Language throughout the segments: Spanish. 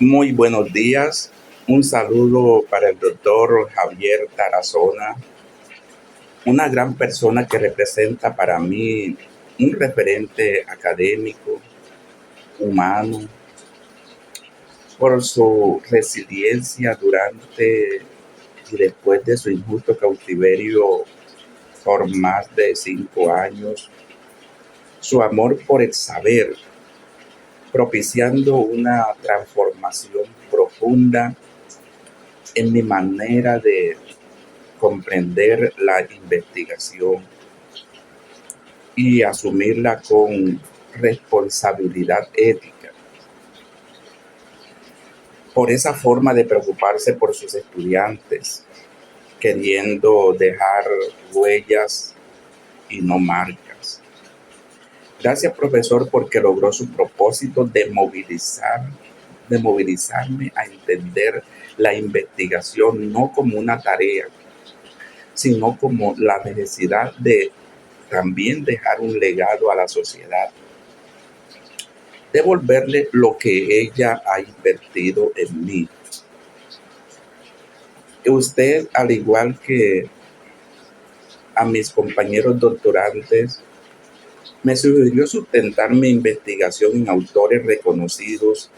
Muy buenos días. Un saludo para el doctor Javier Tarazona, una gran persona que representa para mí un referente académico, humano, por su resiliencia durante y después de su injusto cautiverio por más de 5 años, su amor por el saber, propiciando una transformación profunda en mi manera de comprender la investigación y asumirla con responsabilidad ética. Por esa forma de preocuparse por sus estudiantes, queriendo dejar huellas y no marcas. Gracias, profesor, porque logró su propósito de movilizarme a entender la investigación no como una tarea, sino como la necesidad de también dejar un legado a la sociedad, devolverle lo que ella ha invertido en mí. Usted, al igual que a mis compañeros doctorantes, me sugirió sustentar mi investigación en autores reconocidos,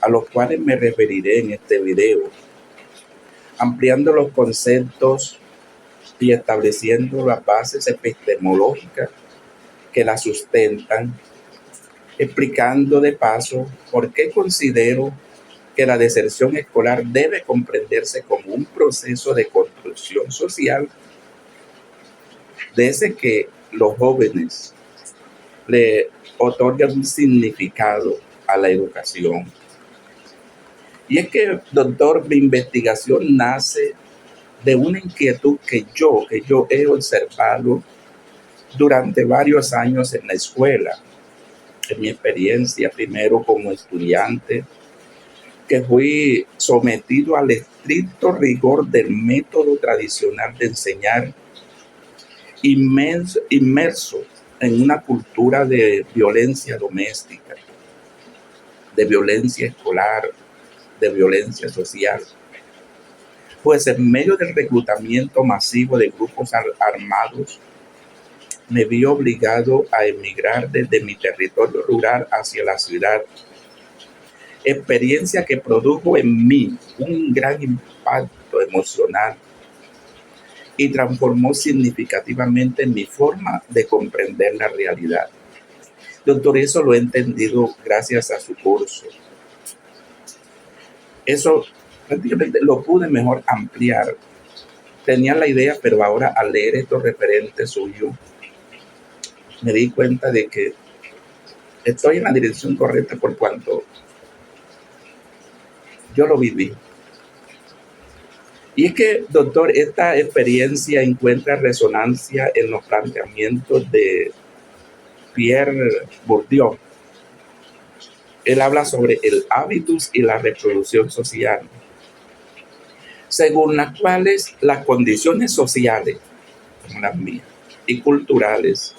a los cuales me referiré en este video, ampliando los conceptos y estableciendo las bases epistemológicas que la sustentan, explicando de paso por qué considero que la deserción escolar debe comprenderse como un proceso de construcción social desde que los jóvenes le otorgan un significado a la educación. Y es que, doctor, mi investigación nace de una inquietud que yo he observado durante varios años en la escuela, en mi experiencia primero como estudiante, que fui sometido al estricto rigor del método tradicional de enseñar, inmerso en una cultura de violencia doméstica, de violencia escolar, de violencia social. Pues en medio del reclutamiento masivo de grupos armados, me vi obligado a emigrar desde mi territorio rural hacia la ciudad, experiencia que produjo en mí un gran impacto emocional y transformó significativamente mi forma de comprender la realidad. Doctor, eso lo he entendido gracias a su curso. Eso prácticamente lo pude mejor ampliar. Tenía la idea, pero ahora al leer estos referentes suyos, me di cuenta de que estoy en la dirección correcta por cuanto yo lo viví. Y es que, doctor, esta experiencia encuentra resonancia en los planteamientos de Pierre Bourdieu. Él habla sobre el hábitus y la reproducción social, según las cuales las condiciones sociales, como las mías, y culturales,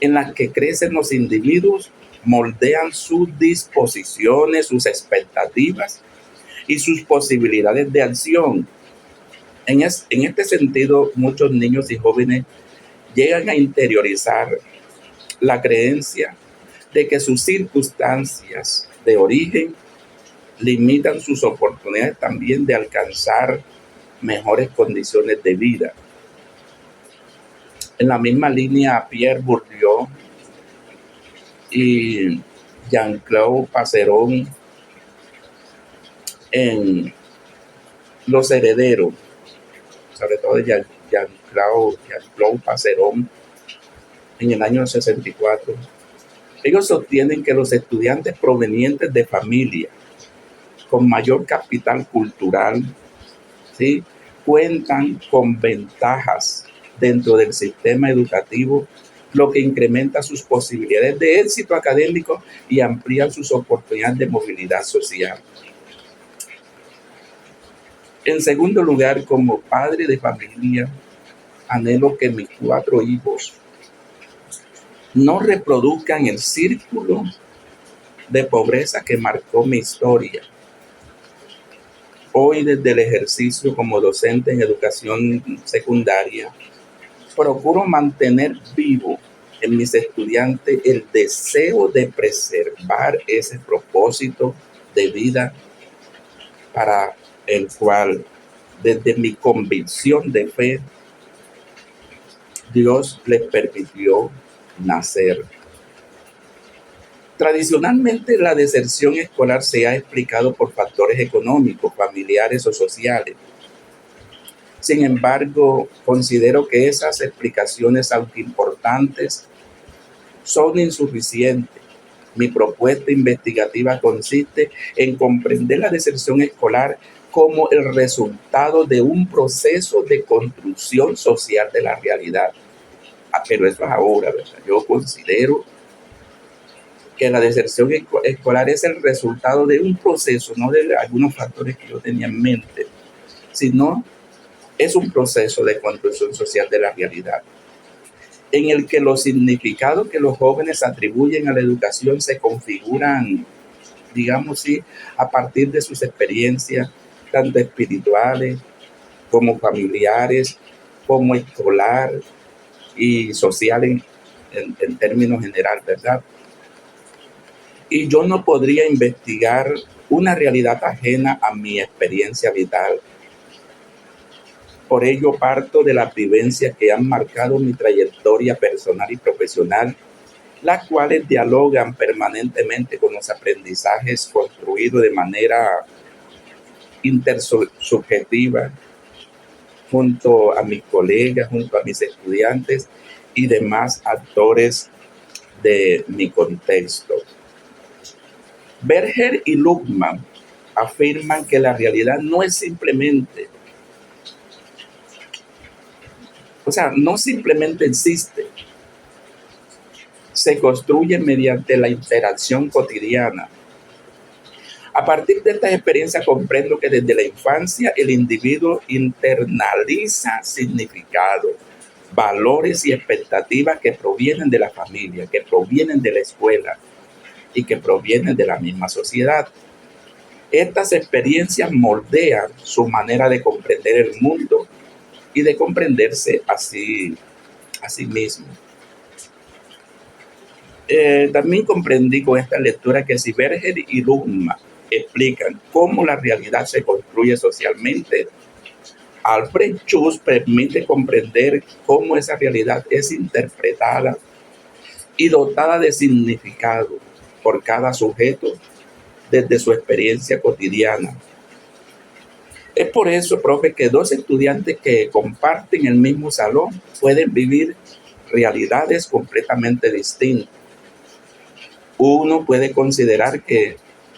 en las que crecen los individuos, moldean sus disposiciones, sus expectativas y sus posibilidades de acción. En este sentido, muchos niños y jóvenes llegan a interiorizar la creencia de que sus circunstancias de origen limitan sus oportunidades también de alcanzar mejores condiciones de vida. En la misma línea, Pierre Bourdieu y Jean-Claude Passeron en Los Herederos, sobre todo de Jean-Claude Passeron en el año 64, ellos sostienen que los estudiantes provenientes de familias con mayor capital cultural, ¿sí?, cuentan con ventajas dentro del sistema educativo, lo que incrementa sus posibilidades de éxito académico y amplía sus oportunidades de movilidad social. En segundo lugar, como padre de familia, anhelo que mis 4 hijos no reproduzcan el círculo de pobreza que marcó mi historia. Hoy, desde el ejercicio como docente en educación secundaria, procuro mantener vivo en mis estudiantes el deseo de preservar ese propósito de vida para el cual, desde mi convicción de fe, Dios les permitió nacer. Tradicionalmente, la deserción escolar se ha explicado por factores económicos, familiares o sociales. Sin embargo, considero que esas explicaciones, aunque importantes, son insuficientes. Mi propuesta investigativa consiste en comprender la deserción escolar como el resultado de un proceso de construcción social de la realidad. Pero eso es ahora, ¿verdad? Yo considero que la deserción escolar es el resultado de un proceso, no de algunos factores que yo tenía en mente, sino es un proceso de construcción social de la realidad, en el que los significados que los jóvenes atribuyen a la educación se configuran, digamos así, a partir de sus experiencias, tanto espirituales como familiares, como escolar y social en términos generales, ¿verdad? Y yo no podría investigar una realidad ajena a mi experiencia vital. Por ello parto de las vivencias que han marcado mi trayectoria personal y profesional, las cuales dialogan permanentemente con los aprendizajes construidos de manera intersubjetiva junto a mis colegas, junto a mis estudiantes y demás actores de mi contexto. Berger y Luhmann afirman que la realidad no es simplemente, no simplemente existe, se construye mediante la interacción cotidiana. A partir de esta experiencia comprendo que desde la infancia el individuo internaliza significados, valores y expectativas que provienen de la familia, que provienen de la escuela y que provienen de la misma sociedad. Estas experiencias moldean su manera de comprender el mundo y de comprenderse a sí mismo. También comprendí con esta lectura que si Berger y Luhmann explican cómo la realidad se construye socialmente, Alfred Schutz permite comprender cómo esa realidad es interpretada y dotada de significado por cada sujeto desde su experiencia cotidiana. Es por eso, profe, que dos estudiantes que comparten el mismo salón pueden vivir realidades completamente distintas. Uno puede considerar que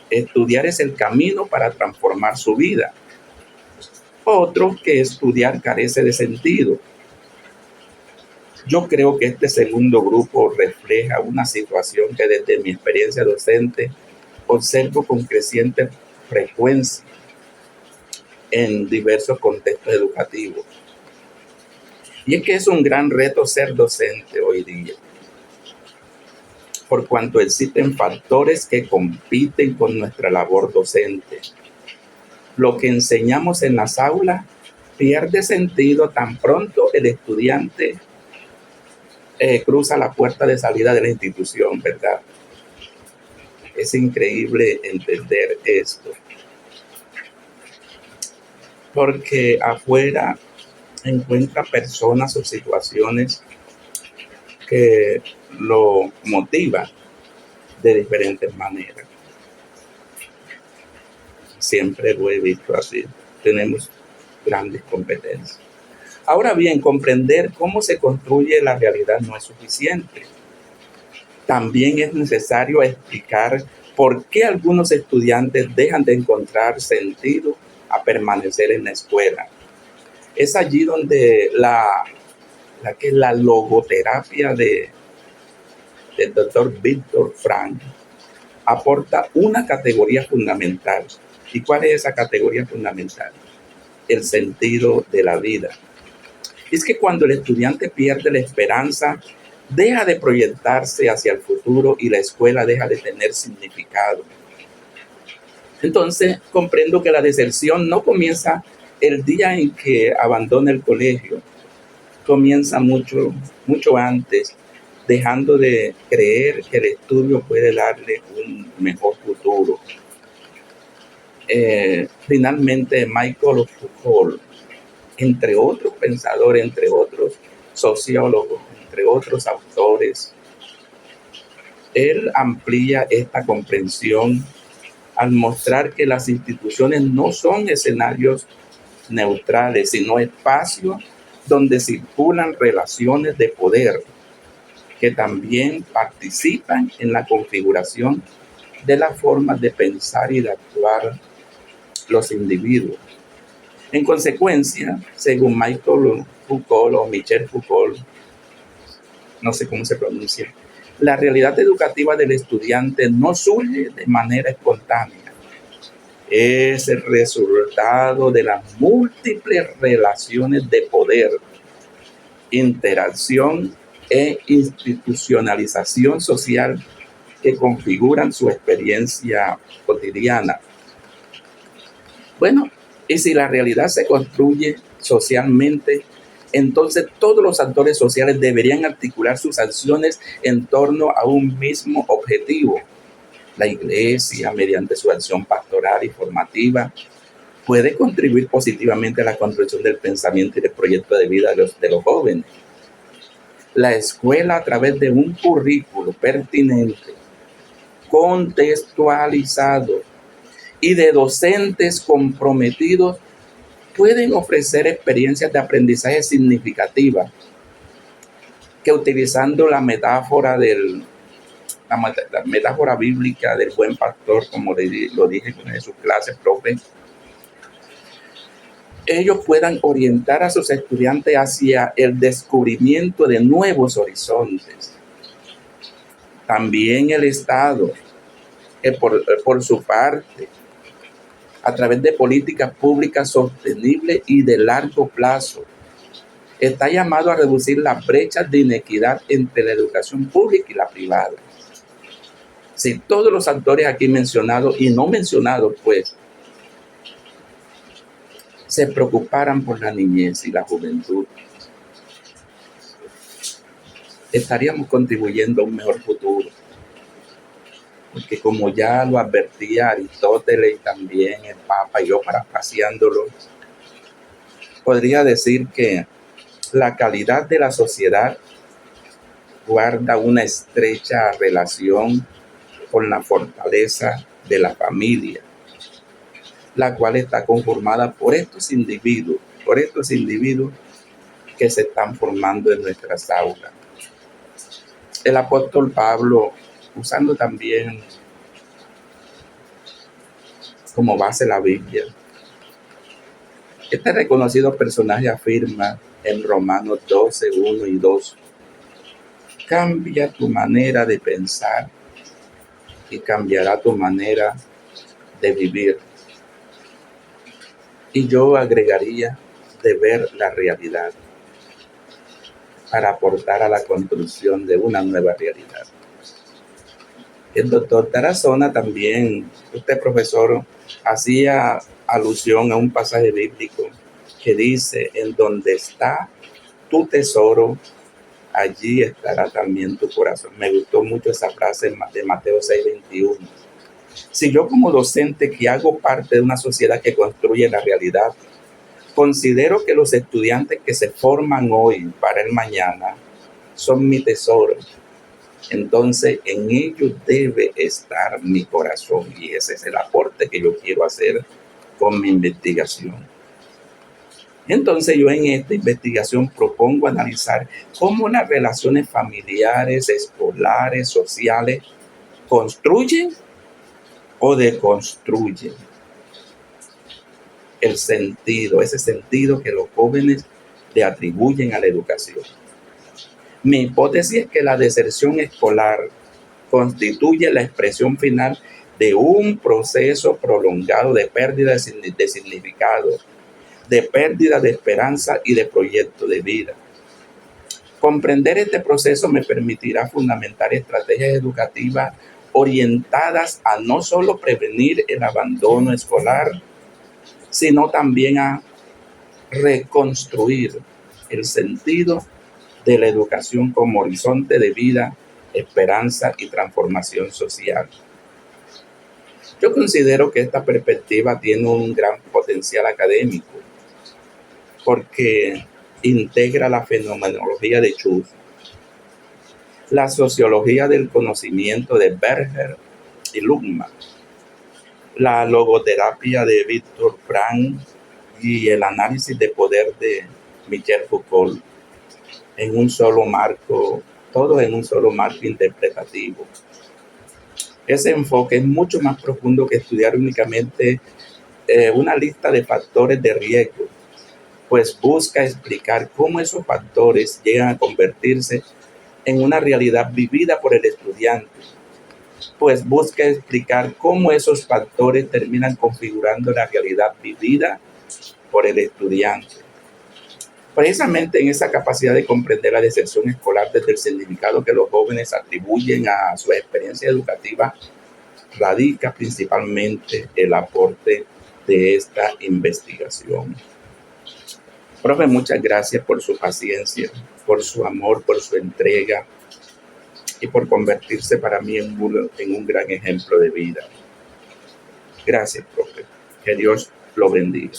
estudiar es el camino para transformar su vida. Otro que estudiar carece de sentido. Yo creo que este segundo grupo refleja una situación que desde mi experiencia docente observo con creciente frecuencia en diversos contextos educativos. Y es que es un gran reto ser docente hoy día, por cuanto existen factores que compiten con nuestra labor docente. Lo que enseñamos en las aulas pierde sentido tan pronto el estudiante cruza la puerta de salida de la institución, ¿verdad? Es increíble entender esto, porque afuera encuentra personas o situaciones que lo motivan de diferentes maneras. Siempre lo he visto así. Tenemos grandes competencias. Ahora bien, comprender cómo se construye la realidad no es suficiente. También es necesario explicar por qué algunos estudiantes dejan de encontrar sentido a permanecer en la escuela. Es allí donde la logoterapia del doctor Víctor Frank aporta una categoría fundamental. ¿Y cuál es esa categoría fundamental? El sentido de la vida. Es que cuando el estudiante pierde la esperanza deja de proyectarse hacia el futuro y la escuela deja de tener significado. Entonces, comprendo que la deserción no comienza el día en que abandona el colegio, comienza mucho, mucho antes, dejando de creer que el estudio puede darle un mejor futuro. Finalmente, Michael Foucault, entre otros pensadores, entre otros sociólogos, entre otros autores, él amplía esta comprensión al mostrar que las instituciones no son escenarios neutrales, sino espacios donde circulan relaciones de poder que también participan en la configuración de las formas de pensar y de actuar los individuos. En consecuencia, según Michael Foucault o Michel Foucault, no sé cómo se pronuncia, la realidad educativa del estudiante no surge de manera espontánea. Es el resultado de las múltiples relaciones de poder, interacción e institucionalización social que configuran su experiencia cotidiana. Bueno, y si la realidad se construye socialmente, entonces todos los actores sociales deberían articular sus acciones en torno a un mismo objetivo. La Iglesia, mediante su acción pastoral y formativa, puede contribuir positivamente a la construcción del pensamiento y del proyecto de vida de los jóvenes. La escuela, a través de un currículo pertinente, contextualizado y de docentes comprometidos, pueden ofrecer experiencias de aprendizaje significativas que, utilizando la metáfora la metáfora bíblica del buen pastor, como lo dije en sus clases, profe, ellos puedan orientar a sus estudiantes hacia el descubrimiento de nuevos horizontes. También el Estado, por su parte, a través de políticas públicas sostenibles y de largo plazo, está llamado a reducir las brechas de inequidad entre la educación pública y la privada. Si todos los actores aquí mencionados y no mencionados, pues, se preocuparan por la niñez y la juventud, estaríamos contribuyendo a un mejor futuro. Porque como ya lo advertía Aristóteles y también el Papa, y yo parafraseándolo, podría decir que la calidad de la sociedad guarda una estrecha relación con la fortaleza de la familia, la cual está conformada por estos individuos que se están formando en nuestras aulas. El apóstol Pablo, usando también como base la Biblia, este reconocido personaje afirma en Romanos 12, 1 y 2, cambia tu manera de pensar y cambiará tu manera de vivir. Y yo agregaría de ver la realidad para aportar a la construcción de una nueva realidad. El doctor Tarazona también, usted profesor, hacía alusión a un pasaje bíblico que dice, en donde está tu tesoro, allí estará también tu corazón. Me gustó mucho esa frase de Mateo 6:21. Si yo como docente que hago parte de una sociedad que construye la realidad, considero que los estudiantes que se forman hoy para el mañana son mi tesoro, entonces en ellos debe estar mi corazón, y ese es el aporte que yo quiero hacer con mi investigación. Entonces yo en esta investigación propongo analizar cómo las relaciones familiares, escolares, sociales construyen o deconstruyen el sentido, ese sentido que los jóvenes le atribuyen a la educación. Mi hipótesis es que la deserción escolar constituye la expresión final de un proceso prolongado de pérdida de significado, de pérdida de esperanza y de proyecto de vida. Comprender este proceso me permitirá fundamentar estrategias educativas orientadas a no solo prevenir el abandono escolar, sino también a reconstruir el sentido de la educación como horizonte de vida, esperanza y transformación social. Yo considero que esta perspectiva tiene un gran potencial académico porque integra la fenomenología de Chus, la sociología del conocimiento de Berger y Luhmann, la logoterapia de Viktor Frankl y el análisis de poder de Michel Foucault en un solo marco, todo en un solo marco interpretativo. Ese enfoque es mucho más profundo que estudiar únicamente una lista de factores de riesgo, pues busca explicar cómo esos factores llegan a convertirse en una realidad vivida por el estudiante, pues busca explicar cómo esos factores terminan configurando la realidad vivida por el estudiante. Precisamente en esa capacidad de comprender la decepción escolar desde el significado que los jóvenes atribuyen a su experiencia educativa, radica principalmente el aporte de esta investigación. Profe, muchas gracias por su paciencia, por su amor, por su entrega y por convertirse para mí en un gran ejemplo de vida. Gracias, profe. Que Dios lo bendiga.